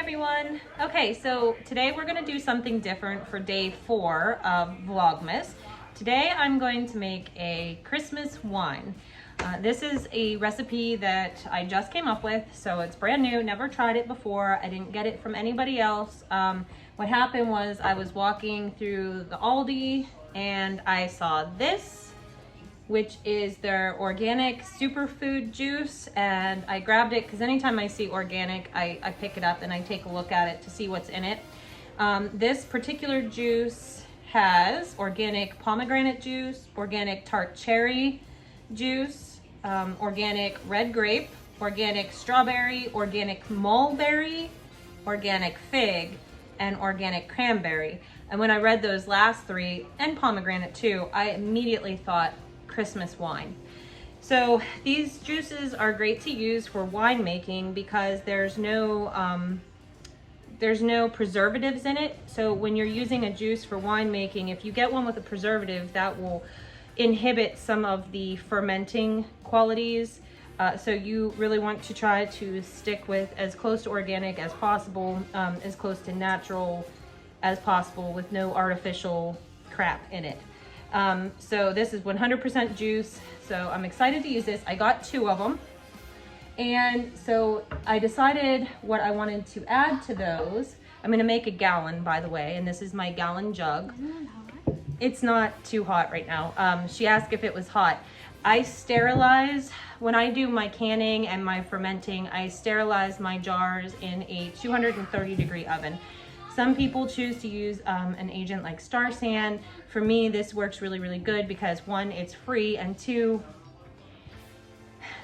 everyone. Okay, so today we're gonna do something different for day 4 of Vlogmas. Today I'm going to make a Christmas wine. This is a recipe that I just came up with, so it's brand new, never tried it before. I didn't get it from anybody else. What happened was I was walking through the Aldi and I saw this, which is their organic superfood juice, and I grabbed it because anytime I see organic, I pick it up and I take a look at it to see what's in it. This particular juice has organic pomegranate juice, organic tart cherry juice, organic red grape, organic strawberry, organic mulberry, organic fig, and organic cranberry. And when I read those last three, and pomegranate too, I immediately thought Christmas wine. So these juices are great to use for winemaking because there's no preservatives in it. So when you're using a juice for winemaking, if you get one with a preservative, that will inhibit some of the fermenting qualities. So you really want to try to stick with as close to organic as possible, as close to natural as possible with no artificial crap in it. So this is 100% juice, so I'm excited to use this. I got 2 of them. And so I decided what I wanted to add to those. I'm gonna make a gallon, by the way, and this is my gallon jug. It's not too hot right now. She asked if it was hot. I sterilize, when I do my canning and my fermenting, I sterilize my jars in a 230-degree oven. Some people choose to use an agent like Star San. For me, this works really, really good because 1, it's free, and 2,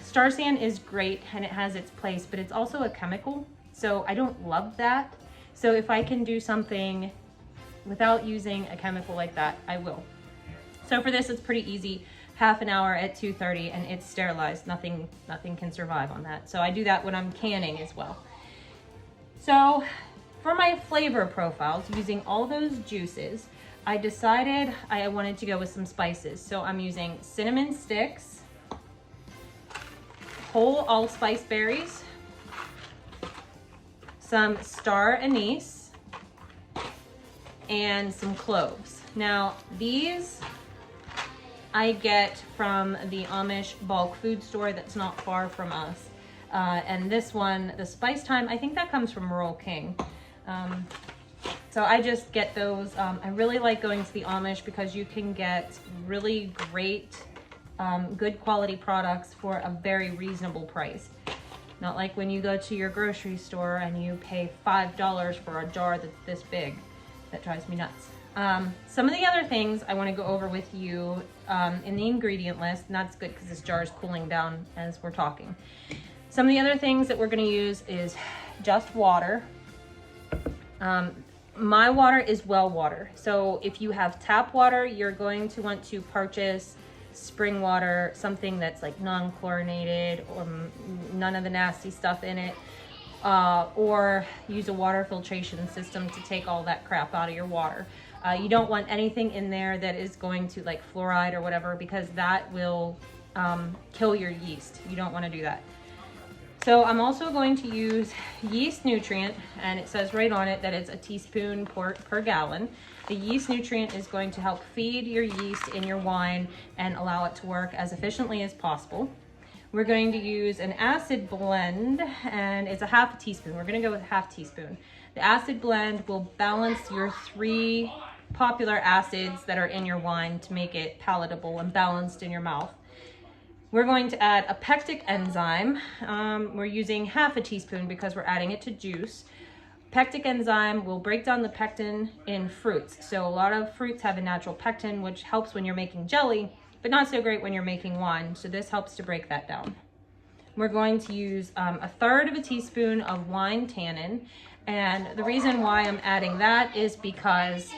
Star San is great and it has its place, but it's also a chemical, so I don't love that. So if I can do something without using a chemical like that, I will. So for this, it's pretty easy. Half an hour at 230 and it's sterilized. Nothing can survive on that. So I do that when I'm canning as well. So for my flavor profiles, using all those juices, I decided I wanted to go with some spices. So I'm using cinnamon sticks, whole allspice berries, some star anise, and some cloves. Now these I get from the Amish bulk food store that's not far from us. And this one, the Spice Time, I think that comes from Rural King. So I just get those. I really like going to the Amish because you can get really great, good quality products for a very reasonable price. Not like when you go to your grocery store and you pay $5 for a jar that's this big. That drives me nuts. Some of the other things I want to go over with you in the ingredient list, and that's good because this jar is cooling down as we're talking. Some of the other things that we're going to use is just water. My water is well water. So if you have tap water, you're going to want to purchase spring water, something that's like non-chlorinated or none of the nasty stuff in it, or use a water filtration system to take all that crap out of your water. You don't want anything in there that is going to like fluoride or whatever, because that will kill your yeast. You don't want to do that. So I'm also going to use yeast nutrient, and it says right on it that it's a teaspoon per gallon. The yeast nutrient is going to help feed your yeast in your wine and allow it to work as efficiently as possible. We're going to use an acid blend, and it's a half a teaspoon. We're going to go with a half teaspoon. The acid blend will balance your 3 popular acids that are in your wine to make it palatable and balanced in your mouth. We're going to add a pectic enzyme. We're using half a teaspoon because we're adding it to juice. Pectic enzyme will break down the pectin in fruits. So a lot of fruits have a natural pectin, which helps when you're making jelly, but not so great when you're making wine. So this helps to break that down. We're going to use 1/3 of a teaspoon of wine tannin. And the reason why I'm adding that is because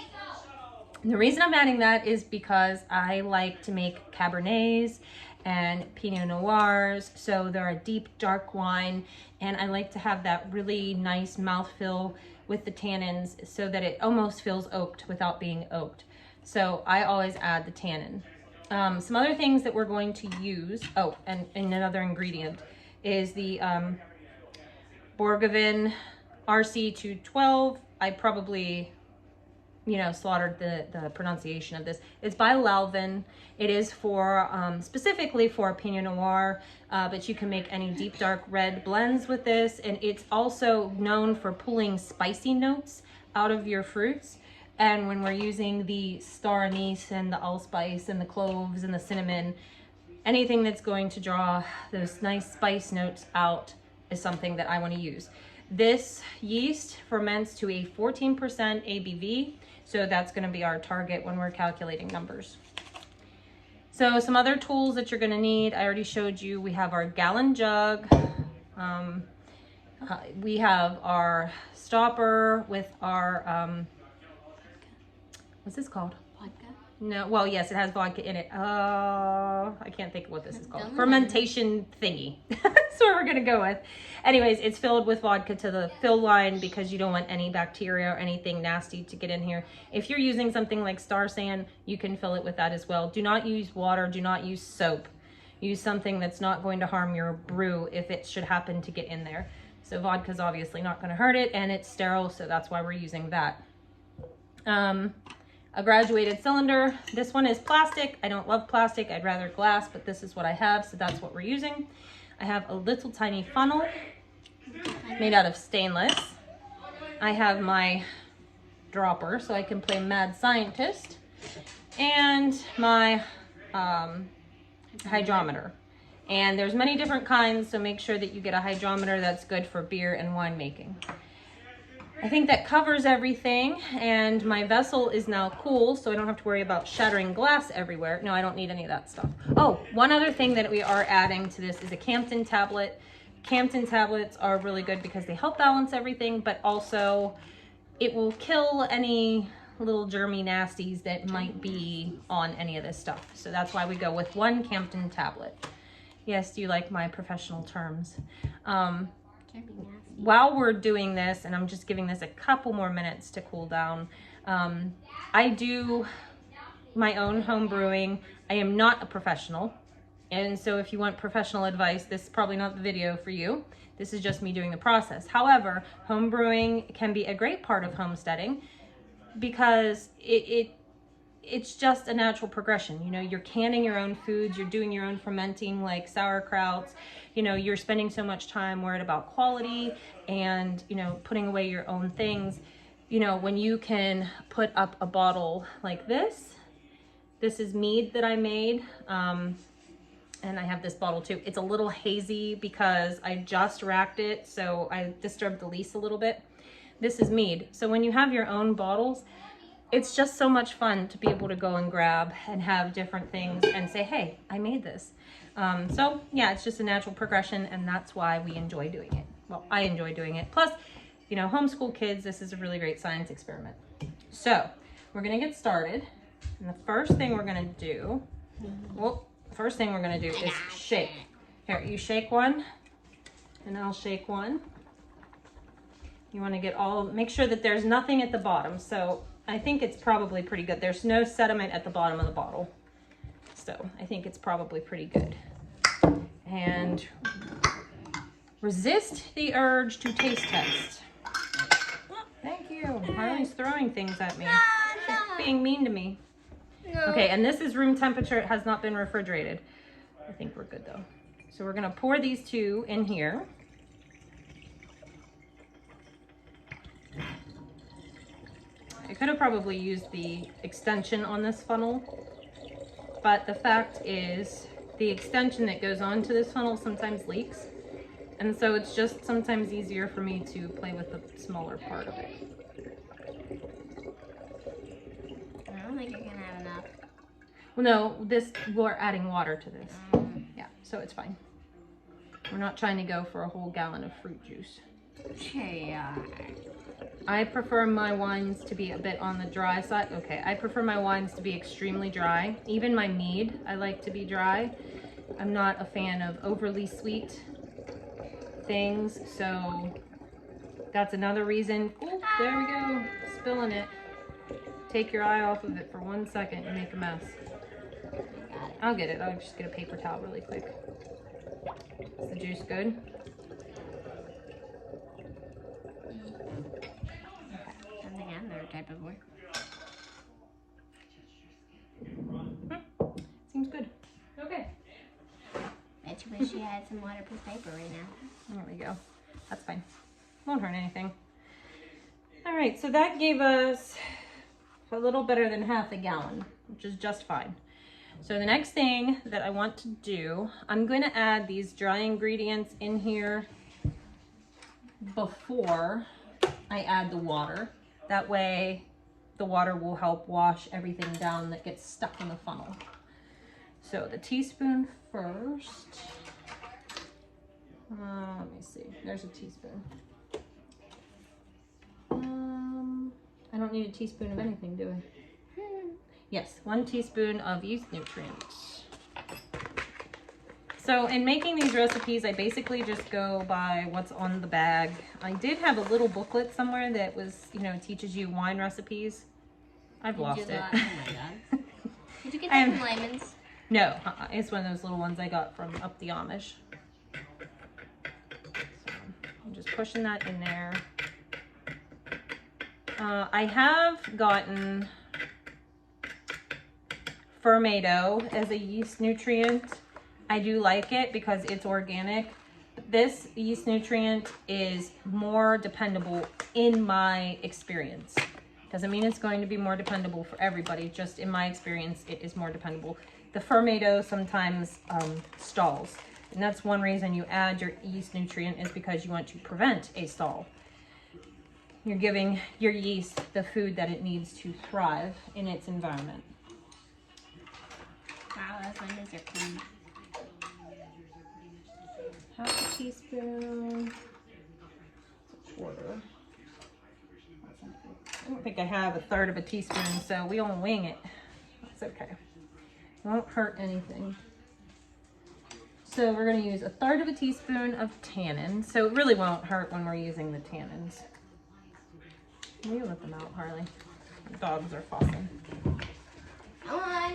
I like to make Cabernets and Pinot Noirs. So they're a deep, dark wine. And I like to have that really nice mouthfeel with the tannins so that it almost feels oaked without being oaked. So I always add the tannin. Some other things that we're going to use, and another ingredient is the Borgavin RC212. I probably, you know, slaughtered the pronunciation of this. It's by Lalvin. It is for specifically for Pinot Noir, but you can make any deep dark red blends with this. And it's also known for pulling spicy notes out of your fruits. And when we're using the star anise and the allspice and the cloves and the cinnamon, anything that's going to draw those nice spice notes out is something that I want to use. This yeast ferments to a 14% ABV, so that's going to be our target when we're calculating numbers. So some other tools that you're going to need, I already showed you. We have our gallon jug. We have our stopper with our, what's this called? Vodka? No, well, yes, it has vodka in it. I can't think of what this is called. Fermentation thingy. That's what we're going to go with. Anyways, it's filled with vodka to the fill line because you don't want any bacteria or anything nasty to get in here. If you're using something like Star San, you can fill it with that as well. Do not use water. Do not use soap. Use something that's not going to harm your brew if it should happen to get in there. So vodka's obviously not going to hurt it, and it's sterile, so that's why we're using that. A graduated cylinder. This one is plastic. I don't love plastic. I'd rather glass, but this is what I have, so that's what we're using. I have a little tiny funnel made out of stainless. I have my dropper, so I can play mad scientist, and my hydrometer. And there's many different kinds, so make sure that you get a hydrometer that's good for beer and wine making. I think that covers everything, and my vessel is now cool, so I don't have to worry about shattering glass everywhere. No, I don't need any of that stuff. Oh, one other thing that we are adding to this is a Campton tablet. Campton tablets are really good because they help balance everything, but also it will kill any little germy nasties that might be on any of this stuff. So that's why we go with one Campton tablet. Yes, do you like my professional terms? While we're doing this, and I'm just giving this a couple more minutes to cool down, I do my own home brewing. I am not a professional, and so if you want professional advice, this is probably not the video for you. This is just me doing the process. However, home brewing can be a great part of homesteading because it's just a natural progression. You know, you're canning your own foods, you're doing your own fermenting like sauerkrauts. You know, you're spending so much time worried about quality and, you know, putting away your own things. You know, when you can put up a bottle like this is mead that I made. And I have this bottle too. It's a little hazy because I just racked it, so I disturbed the lease a little bit. This is mead. So when you have your own bottles, it's just so much fun to be able to go and grab and have different things and say, hey, I made this. So yeah, it's just a natural progression, and that's why we enjoy doing it. Well, I enjoy doing it. Plus, you know, homeschool kids, this is a really great science experiment. So we're gonna get started. And the first thing we're gonna do, is shake. Here, you shake one, and I'll shake one. You wanna make sure that there's nothing at the bottom. So I think it's probably pretty good. There's no sediment at the bottom of the bottle. So I think it's probably pretty good. And resist the urge to taste test. Thank you. Harley's throwing things at me. She's being mean to me. No. Okay, and this is room temperature. It has not been refrigerated. I think we're good though. So we're gonna pour these two in here. I could have probably used the extension on this funnel, but the fact is the extension that goes onto this funnel sometimes leaks. And so it's just sometimes easier for me to play with the smaller part of it. I don't think you're gonna have enough. Well, no, we're adding water to this. Yeah, so it's fine. We're not trying to go for a whole gallon of fruit juice. Yeah. I prefer my wines to be a bit on the dry side. Okay, I prefer my wines to be extremely dry. Even my mead, I like to be dry. I'm not a fan of overly sweet things, so that's another reason. Oh, there we go, spilling it. Take your eye off of it for 1 second and make a mess. I'll get it. I'll just get a paper towel really quick. Is the juice good? Something I've never tried before. Seems good. Okay. Bet you wish you had some waterproof paper right now. There we go. That's fine. Won't hurt anything. All right, so that gave us a little better than half a gallon, which is just fine. So the next thing that I want to do, I'm going to add these dry ingredients in here before I add the water. That way the water will help wash everything down that gets stuck in the funnel. So the teaspoon first. Let me see. There's a teaspoon. I don't need a teaspoon of anything, do I? Yes, 1 teaspoon of yeast nutrients. So in making these recipes, I basically just go by what's on the bag. I did have a little booklet somewhere that was, you know, teaches you wine recipes. I've lost it. Oh my god. Did you get that from Lyman's? No, it's one of those little ones I got from up the Amish. So I'm just pushing that in there. I have gotten Fermento as a yeast nutrient. I do like it because it's organic. This yeast nutrient is more dependable in my experience. Doesn't mean it's going to be more dependable for everybody, just in my experience, it is more dependable. The Fermento sometimes stalls, and that's one reason you add your yeast nutrient, is because you want to prevent a stall. You're giving your yeast the food that it needs to thrive in its environment. Wow, those lemons are clean. Half a teaspoon. It's a quarter. I don't think I have 1/3 of a teaspoon, so we don't wing it. That's okay. It won't hurt anything. So we're going to use 1/3 of a teaspoon of tannin. So it really won't hurt when we're using the tannins. Will you let them out, Harley? The dogs are fussing. Come on.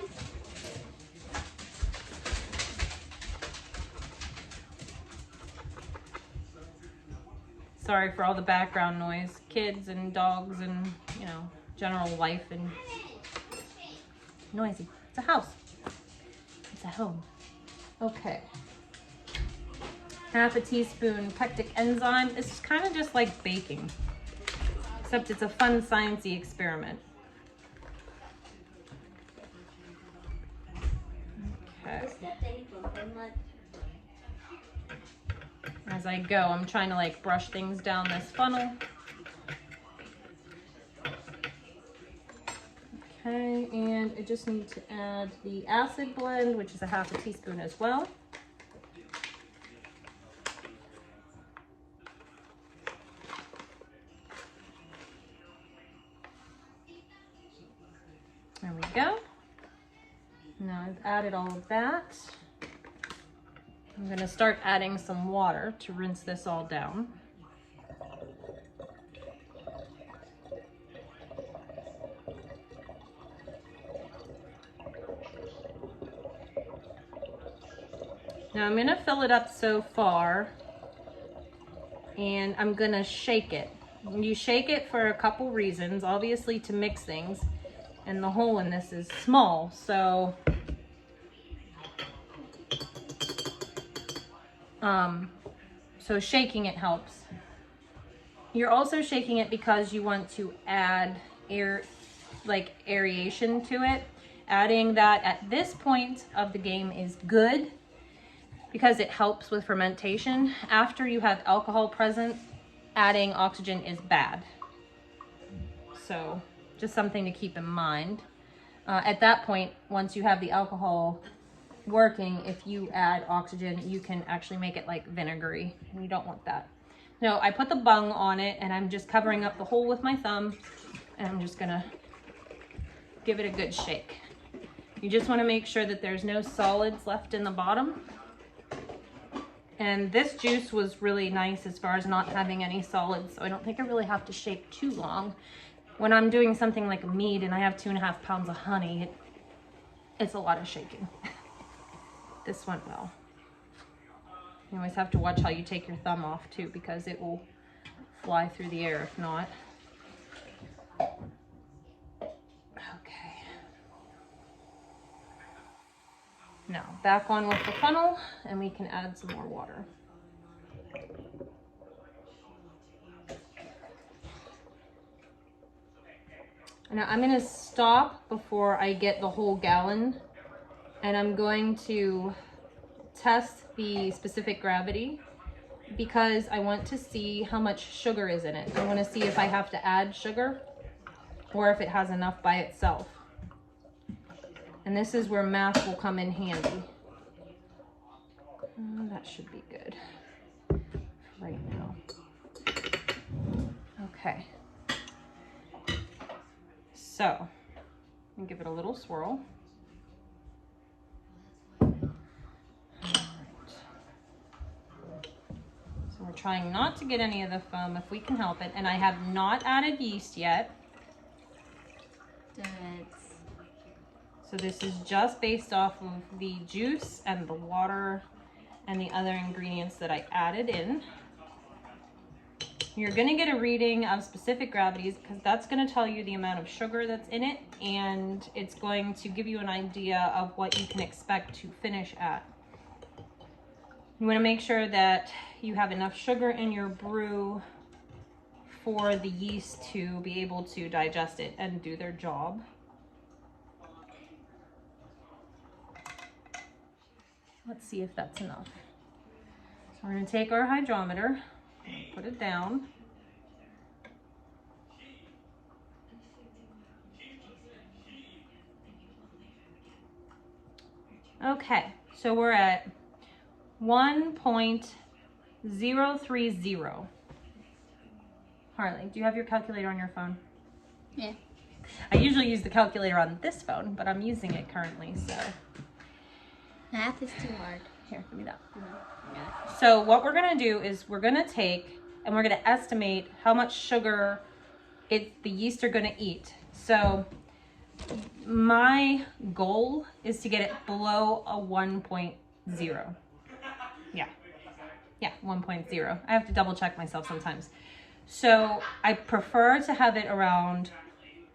Sorry for all the background noise. Kids and dogs and, you know, general life and noisy. It's a house. It's a home. Okay. Half a teaspoon pectic enzyme. This is kind of just like baking, except it's a fun sciencey experiment. Okay. As I go, I'm trying to like brush things down this funnel. Okay, and I just need to add the acid blend, which is a half a teaspoon as well. There we go. Now I've added all of that. I'm going to start adding some water to rinse this all down. Now I'm going to fill it up so far, and I'm going to shake it. You shake it for a couple reasons, obviously to mix things, and the hole in this is small, so shaking it helps. You're also shaking it because you want to add aeration to it. Adding that at this point of the game is good because it helps with fermentation. After you have alcohol present, adding oxygen is bad. So just something to keep in mind. At that point, once you have the alcohol working, if you add oxygen, you can actually make it like vinegary, and you don't want that. No, I put the bung on it, and I'm just covering up the hole with my thumb, and I'm just gonna give it a good shake. You just want to make sure that there's no solids left in the bottom. And this juice was really nice as far as not having any solids, so I don't think I really have to shake too long. When I'm doing something like a mead and I have 2.5 pounds of honey, it's a lot of shaking. This went well. You always have to watch how you take your thumb off too, because it will fly through the air if not. Okay. Now back on with the funnel and we can add some more water. Now I'm going to stop before I get the whole gallon, and I'm going to test the specific gravity because I want to see how much sugar is in it. I want to see if I have to add sugar or if it has enough by itself. And this is where math will come in handy. That should be good right now. Okay. So, I'm gonna give it a little swirl. All right. So we're trying not to get any of the foam if we can help it. And I have not added yeast yet. Good. So this is just based off of the juice and the water and the other ingredients that I added in. You're going to get a reading of specific gravities because that's going to tell you the amount of sugar that's in it, and it's going to give you an idea of what you can expect to finish at. You want to make sure that you have enough sugar in your brew for the yeast to be able to digest it and do their job. Let's see if that's enough. So we're going to take our hydrometer, put it down. Okay, so we're at 1.030. Harley, do you have your calculator on your phone? Yeah. I usually use the calculator on this phone, but I'm using it currently, so. Math is too hard. Here, give me that. Yeah. So what we're gonna do is we're gonna take and we're gonna estimate how much sugar the yeast are gonna eat. So my goal is to get it below a 1.0. Yeah, 1.0. I have to double check myself sometimes. So I prefer to have it around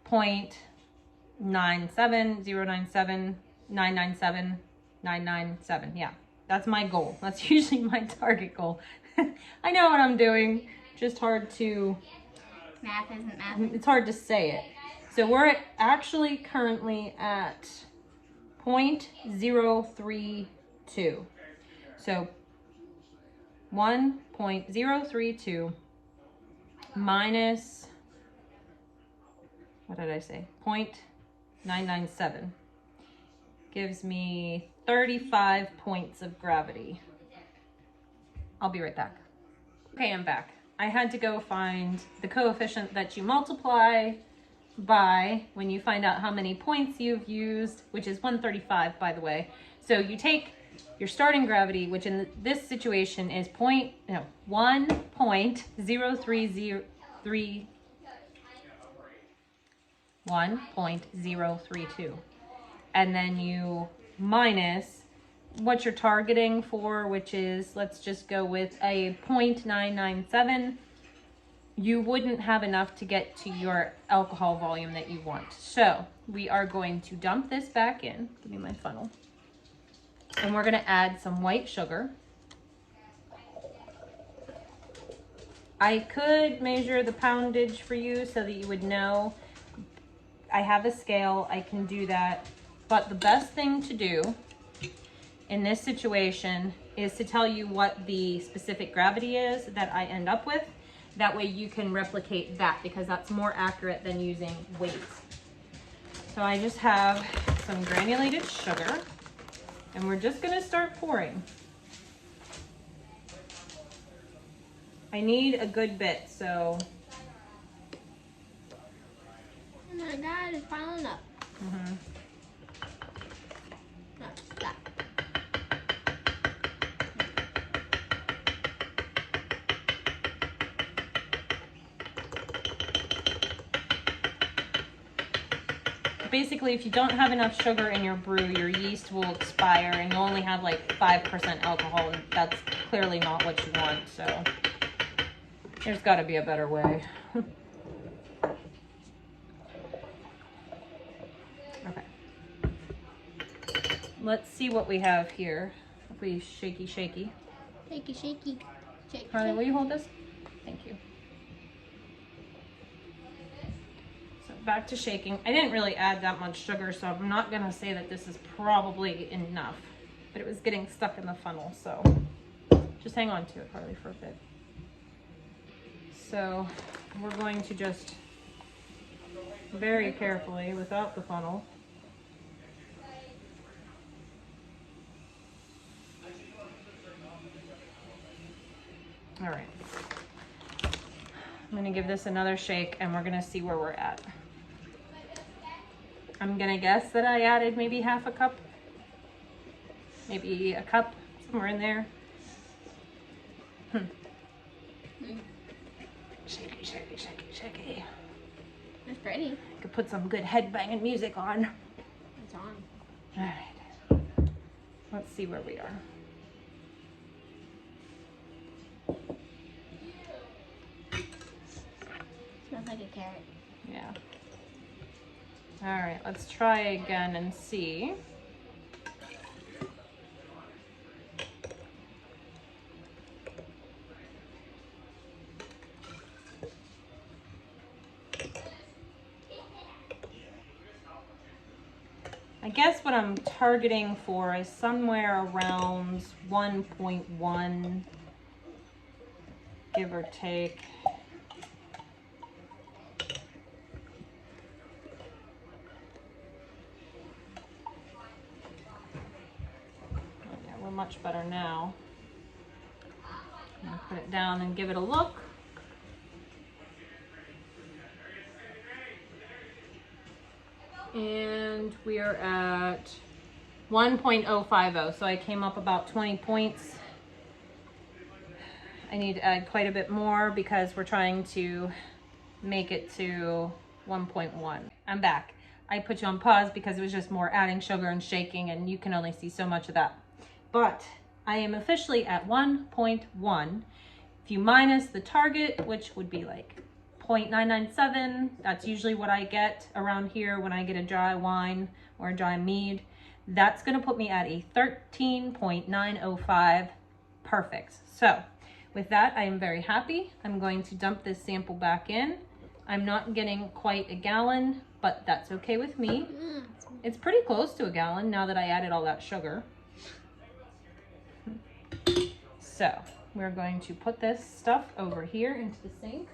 0.97, 0.97, 997, 997. Yeah, that's my goal. That's usually my target goal. I know what I'm doing, just hard to... Math isn't math. It's hard to say it. So we're actually currently at 0.032. So 1.032 minus, what did I say? 0.997 gives me 35 points of gravity. I'll be right back. Okay, I'm back. I had to go find the coefficient that you multiply by when you find out how many points you've used, which is 135, by the way. So you take your starting gravity, which in this situation is 1.032, and then you minus what you're targeting for, which is, let's just go with a 0.997. You wouldn't have enough to get to your alcohol volume that you want. So we are going to dump this back in. Give me my funnel. And we're going to add some white sugar. I could measure the poundage for you so that you would know. I have a scale, I can do that. But the best thing to do in this situation is to tell you what the specific gravity is that I end up with. That way you can replicate that, because that's more accurate than using weights. So I just have some granulated sugar, and we're just gonna start pouring. I need a good bit, so. Oh my God, it's piling up. Mm-hmm. No, stop. Basically, if you don't have enough sugar in your brew, your yeast will expire and you'll only have like 5% alcohol, and that's clearly not what you want, so. There's got to be a better way. Okay. Let's see what we have here. If we shaky. Shaky. Shake. Harley, will you hold this? Thank you. So back to shaking. I didn't really add that much sugar, so I'm not gonna say that this is probably enough, but it was getting stuck in the funnel, so just hang on to it, Harley, for a bit. So we're going to just very carefully, without the funnel, all right. I'm gonna give this another shake and we're gonna see where we're at. I'm gonna guess that I added maybe half a cup, maybe a cup, somewhere in there. Shaky. That's pretty. Could put some good head banging music on. It's on. All right. Let's see where we are. Smells like a carrot. Yeah. All right, let's try again and see. I guess what I'm targeting for is somewhere around 1.1, give or take. Yeah, we're much better now. I'm gonna put it down and give it a look. And we are at 1.050, so I came up about 20 points. I need to add quite a bit more because we're trying to make it to 1.1. I'm back. I put you on pause because it was just more adding sugar and shaking, and you can only see so much of that. But I am officially at 1.1. If you minus the target, which would be like 0.997, that's usually what I get around here when I get a dry wine or a dry mead. That's gonna put me at a 13.905, perfect. So with that, I am very happy. I'm going to dump this sample back in. I'm not getting quite a gallon, but that's okay with me. It's pretty close to a gallon now that I added all that sugar. So we're going to put this stuff over here into the sink.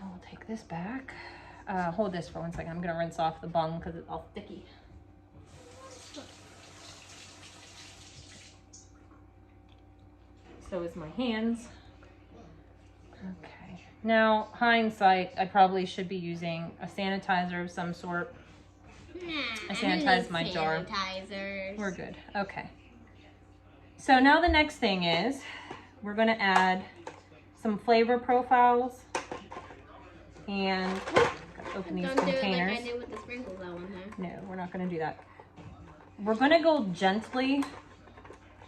I'll take this back. Hold this for 1 second. I'm gonna rinse off the bung because it's all sticky. So is my hands. Okay. Now, hindsight, I probably should be using a sanitizer of some sort. I sanitized my jar. We're good. Okay. So now the next thing is we're gonna add some flavor profiles. And open these containers. Don't do it like I did with the sprinkles that one time. No, we're not going to do that. We're going to go gently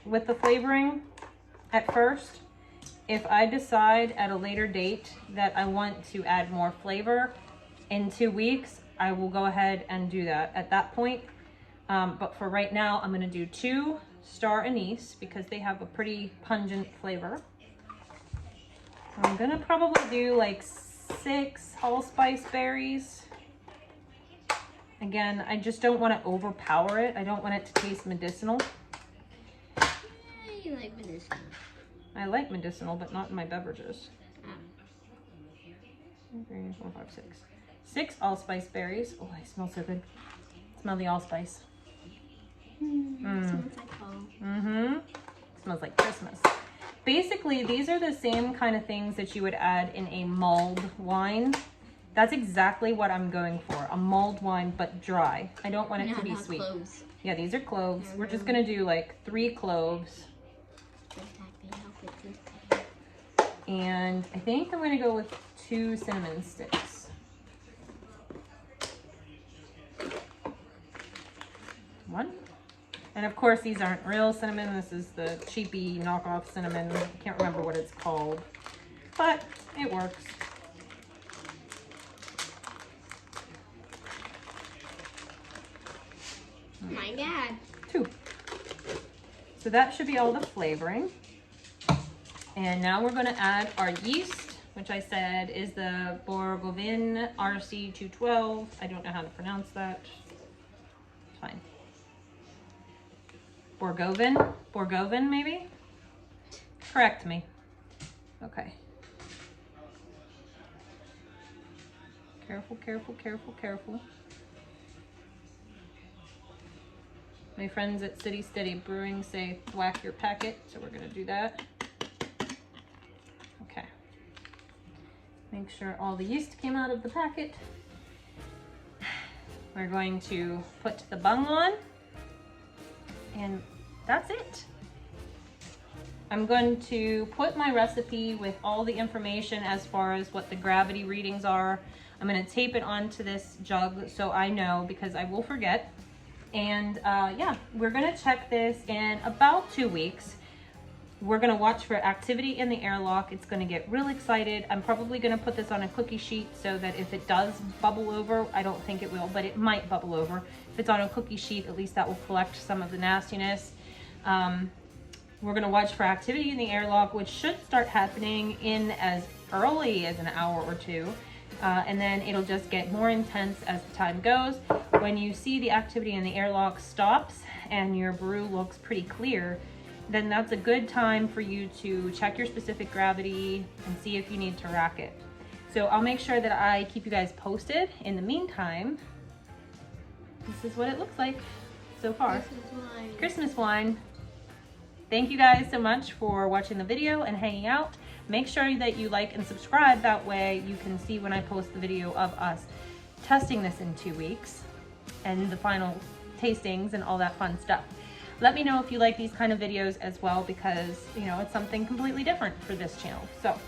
with the flavoring at first. If I decide at a later date that I want to add more flavor in 2 weeks, I will go ahead and do that at that point. But for right now, I'm going to do 2 star anise because they have a pretty pungent flavor. I'm going to probably do like 6 allspice berries. Again, I just don't want to overpower it. I don't want it to taste medicinal. You like medicinal. I like medicinal, but not in my beverages. 3, 4, 5, 6. 6 allspice berries. Oh, they smell so good. Smell the allspice. Smells like fall. Smells like Christmas. Basically, these are the same kind of things that you would add in a mulled wine. That's exactly what I'm going for. A mulled wine, but dry. I don't want it to be sweet. Cloves. Yeah, these are cloves. We're just going to do like 3 cloves. And I think I'm going to go with 2 cinnamon sticks. One. And of course, these aren't real cinnamon. This is the cheapy knockoff cinnamon. I can't remember what it's called. but it works. Oh my God. 2. So that should be all the flavoring. And now we're gonna add our yeast, which I said is the Borgovin RC212. I don't know how to pronounce that. Fine. Borgovin maybe? Correct me. Okay. Careful, careful, careful, careful. My friends at City Steady Brewing say whack your packet, so we're gonna do that. Okay. Make sure all the yeast came out of the packet. We're going to put the bung on, and that's it. I'm going to put my recipe with all the information as far as what the gravity readings are. I'm gonna tape it onto this jug so I know, because I will forget. And yeah, we're gonna check this in about 2 weeks. We're gonna watch for activity in the airlock. It's gonna get real excited. I'm probably gonna put this on a cookie sheet so that if it does bubble over, I don't think it will, but it might bubble over. If it's on a cookie sheet, at least that will collect some of the nastiness. We're gonna watch for activity in the airlock, which should start happening in as early as an hour or 2. And then it'll just get more intense as the time goes. When you see the activity in the airlock stops and your brew looks pretty clear, then that's a good time for you to check your specific gravity and see if you need to rack it. So I'll make sure that I keep you guys posted. In the meantime, this is what it looks like so far. Christmas wine. Thank you guys so much for watching the video and hanging out. Make sure that you like and subscribe. That way you can see when I post the video of us testing this in 2 weeks and the final tastings and all that fun stuff. Let me know if you like these kind of videos as well, because you know, it's something completely different for this channel. So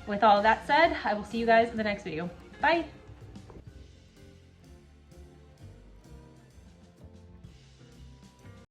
with all that said, I will see you guys in the next video. Bye.